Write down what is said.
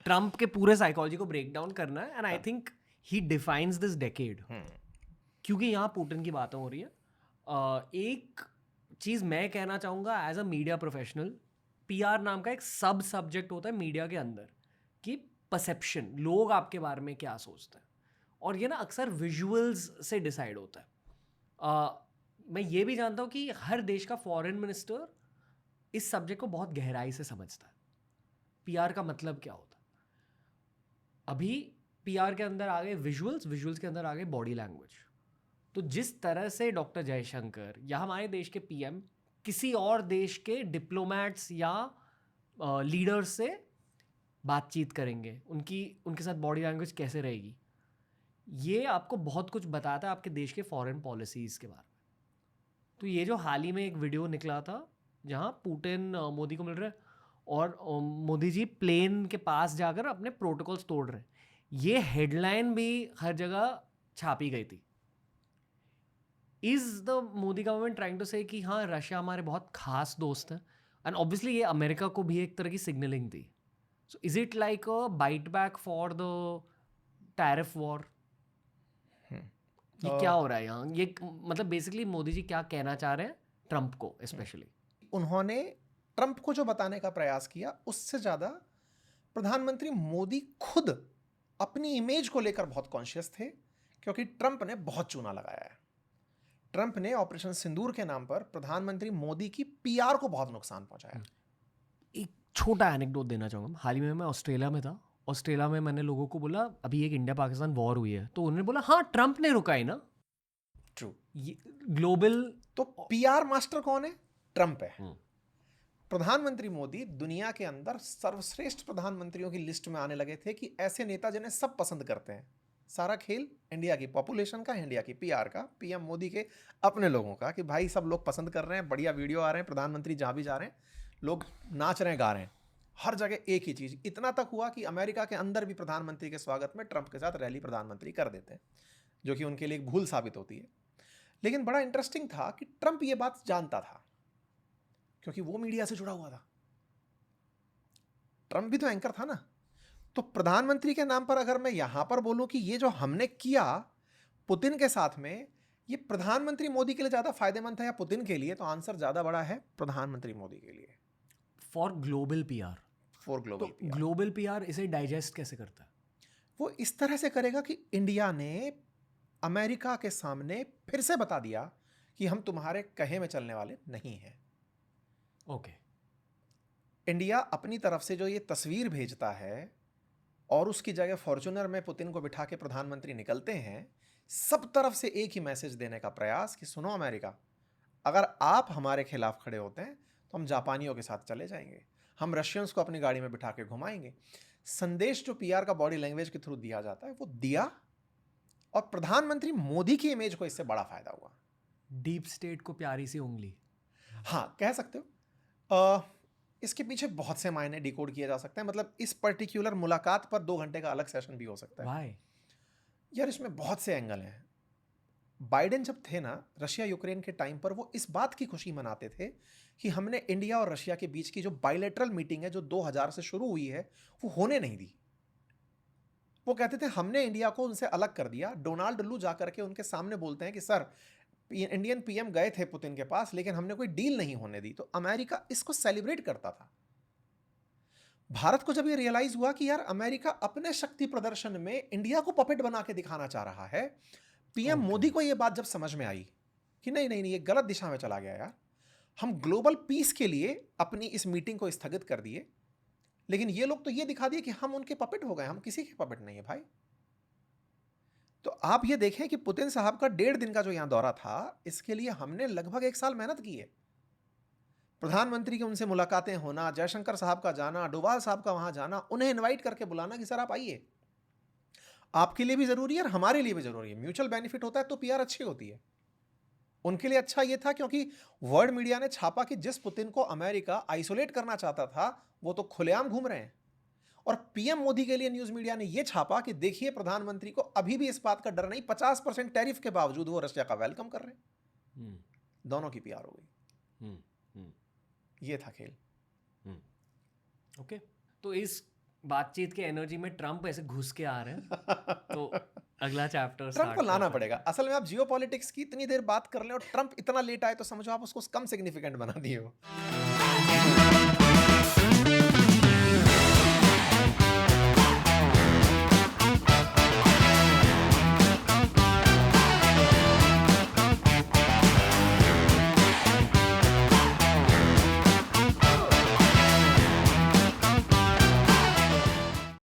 Trump के पूरे psychology को ब्रेक डाउन करना है, and I think he defines this decade, क्योंकि यहाँ पुतिन की बातें हो रही है। एक चीज़ मैं कहना चाहूँगा as a media professional, PR नाम का एक सब सब्जेक्ट होता है मीडिया के अंदर, कि परसेप्शन, लोग आपके बारे में क्या सोचते हैं, और ये ना अक्सर विजुअल्स से डिसाइड होता है। मैं ये भी जानता हूँ कि हर देश का फॉरेन मिनिस्टर इस सब्जेक्ट को बहुत गहराई से समझता है, पीआर का मतलब क्या होता है। अभी पीआर के अंदर आ गए विजुअल्स, विजुअल्स के अंदर आ गए बॉडी लैंग्वेज। तो जिस तरह से डॉक्टर जयशंकर या हमारे देश के पीएम किसी और देश के डिप्लोमैट्स या लीडर्स से बातचीत करेंगे, उनके साथ बॉडी लैंग्वेज कैसे रहेगी, ये आपको बहुत कुछ बताता है आपके देश के फॉरेन पॉलिसीज़ के बारे में। तो ये जो हाल ही में एक वीडियो निकला था जहाँ पुतिन मोदी को मिल रहे हैं और मोदी जी प्लेन के पास जाकर अपने प्रोटोकॉल्स तोड़ रहे हैं, ये हेडलाइन भी हर जगह छापी गई थी। Is the Modi government trying to say कि हाँ रशिया हमारे बहुत खास दोस्त हैं, एंड ऑब्वियसली ये अमेरिका को भी एक तरह की सिग्नलिंग थी। So is it like a bite back for the tariff war? ये क्या हो रहा है यहाँ? ये मतलब बेसिकली मोदी जी क्या कहना चाह रहे हैं ट्रंप को स्पेशली? उन्होंने ट्रंप को जो बताने का प्रयास किया उससे ज़्यादा प्रधानमंत्री मोदी खुद अपनी इमेज को लेकर बहुत कॉन्शियस थे, क्योंकि ट्रंप ने बहुत चूना लगाया है। ट्रंप ने ऑपरेशन सिंदूर के नाम पर प्रधानमंत्री मोदी की पीआर को बहुत नुकसान पहुंचाया। एक छोटा एनेक्डोट देना चाहूँगा। हाल ही में मैं ऑस्ट्रेलिया में था। ऑस्ट्रेलिया में मैंने लोगों को बोला अभी एक इंडिया पाकिस्तान वॉर हुई है, तो उन्होंने बोला हाँ ट्रंप ने रुकाई ना। ट्रू। ये ग्लोबल तो पीआर मास्टर कौन है? ट्रंप है। प्रधानमंत्री मोदी दुनिया के अंदर सर्वश्रेष्ठ प्रधानमंत्रियों की लिस्ट में आने लगे थे कि ऐसे नेता जिन्हें सब पसंद करते हैं। सारा खेल इंडिया की पॉपुलेशन का, इंडिया की पीआर का, पीएम मोदी के अपने लोगों का, कि भाई सब लोग पसंद कर रहे हैं, बढ़िया वीडियो आ रहे हैं, प्रधानमंत्री जहाँ भी जा रहे हैं लोग नाच रहे हैं, गा रहे हैं, हर जगह एक ही चीज़। इतना तक हुआ कि अमेरिका के अंदर भी प्रधानमंत्री के स्वागत में ट्रंप के साथ रैली प्रधानमंत्री कर देते हैं, जो कि उनके लिए एक भूल साबित होती है। लेकिन बड़ा इंटरेस्टिंग था कि ट्रंप ये बात जानता था, क्योंकि वो मीडिया से जुड़ा हुआ था। ट्रंप भी तो एंकर था ना। तो प्रधानमंत्री के नाम पर अगर मैं यहां पर बोलूं कि ये जो हमने किया पुतिन के साथ में, ये प्रधानमंत्री मोदी के लिए ज्यादा फायदेमंद था या पुतिन के लिए, तो आंसर ज्यादा बड़ा है प्रधानमंत्री मोदी के लिए। For global PR. For global PR. Global PR इसे डाइजेस्ट कैसे करता है? वो इस तरह से करेगा कि इंडिया ने अमेरिका के सामने फिर से बता दिया कि हम तुम्हारे कहे में चलने वाले नहीं हैं। ओके। इंडिया अपनी तरफ से जो ये तस्वीर भेजता है और उसकी जगह फॉर्च्यूनर में पुतिन को बिठा के प्रधानमंत्री निकलते हैं, सब तरफ से एक ही मैसेज देने का प्रयास कि सुनो अमेरिका, अगर आप हमारे खिलाफ खड़े होते हैं तो हम जापानियों के साथ चले जाएंगे, हम रशियंस को अपनी गाड़ी में बिठा के घुमाएंगे। संदेश जो पीआर का बॉडी लैंग्वेज के थ्रू दिया जाता है वो दिया, और प्रधानमंत्री मोदी की इमेज को इससे बड़ा फायदा हुआ। डीप स्टेट को प्यारी सी उंगली। हाँ, कह सकते हो। इसके पीछे बहुत से मायने डिकोड किए जा सकते हैं। मतलब इस पर्टिकुलर मुलाकात पर 2 घंटे का अलग सेशन भी हो सकता है। वाई? यार इसमें बहुत से एंगल हैं। बाइडेन जब थे ना रशिया यूक्रेन के टाइम पर, वो इस बात की खुशी मनाते थे कि हमने इंडिया और रशिया के बीच की जो बायलैटरल मीटिंग है जो 2000 से शुरू हुई है वो होने नहीं दी। वो कहते थे हमने इंडिया को उनसे अलग कर दिया। डोनाल्ड लू जाकर के उनके सामने बोलते हैं कि सर इंडियन पीएम गए थे पुतिन के पास लेकिन हमने कोई डील नहीं होने दी। तो अमेरिका इसको सेलिब्रेट करता था। भारत को जब ये रियलाइज हुआ कि यार अमेरिका अपने शक्ति प्रदर्शन में इंडिया को पपेट बना के दिखाना चाह रहा है, पीएम मोदी को ये बात जब समझ में आई कि नहीं नहीं नहीं ये गलत दिशा में चला गया यार, हम ग्लोबल पीस के लिए अपनी इस मीटिंग को स्थगित कर दिए, लेकिन ये लोग तो ये दिखा दिए कि हम उनके पपेट हो गए। हम किसी के पपेट नहीं है भाई। तो आप ये देखें कि पुतिन साहब का 1.5 दिन का जो यहां दौरा था, इसके लिए हमने लगभग 1 साल मेहनत की है। प्रधानमंत्री की उनसे मुलाकातें होना, जयशंकर साहब का जाना, डोवाल साहब का वहां जाना, उन्हें इनवाइट करके बुलाना कि सर आप आइए, आपके लिए भी जरूरी है और हमारे लिए भी जरूरी है। म्यूचुअल बेनिफिट होता है तो पीआर अच्छी होती है। उनके लिए अच्छा यह था क्योंकि वर्ल्ड मीडिया ने छापा कि जिस पुतिन को अमेरिका आइसोलेट करना चाहता था वो तो खुलेआम घूम रहे हैं। और पीएम मोदी के लिए न्यूज मीडिया ने यह छापा कि देखिए प्रधानमंत्री को अभी भी इस बात का डर नहीं, 50% टैरिफ के बावजूद वो रशिया का वेलकम कर रहे हैं। दोनों की पीआर हो गई। ये था खेल। ओके। तो इस बातचीत के एनर्जी में ट्रम्प ऐसे घुस के आ रहे हैं तो अगला चैप्टर ट्रम्प को लाना पड़ेगा। असल में आप जियोपॉलिटिक्स की इतनी देर बात कर लें और ट्रम्प इतना लेट आए तो समझो आप उसको कम सिग्निफिकेंट बना दिए हो।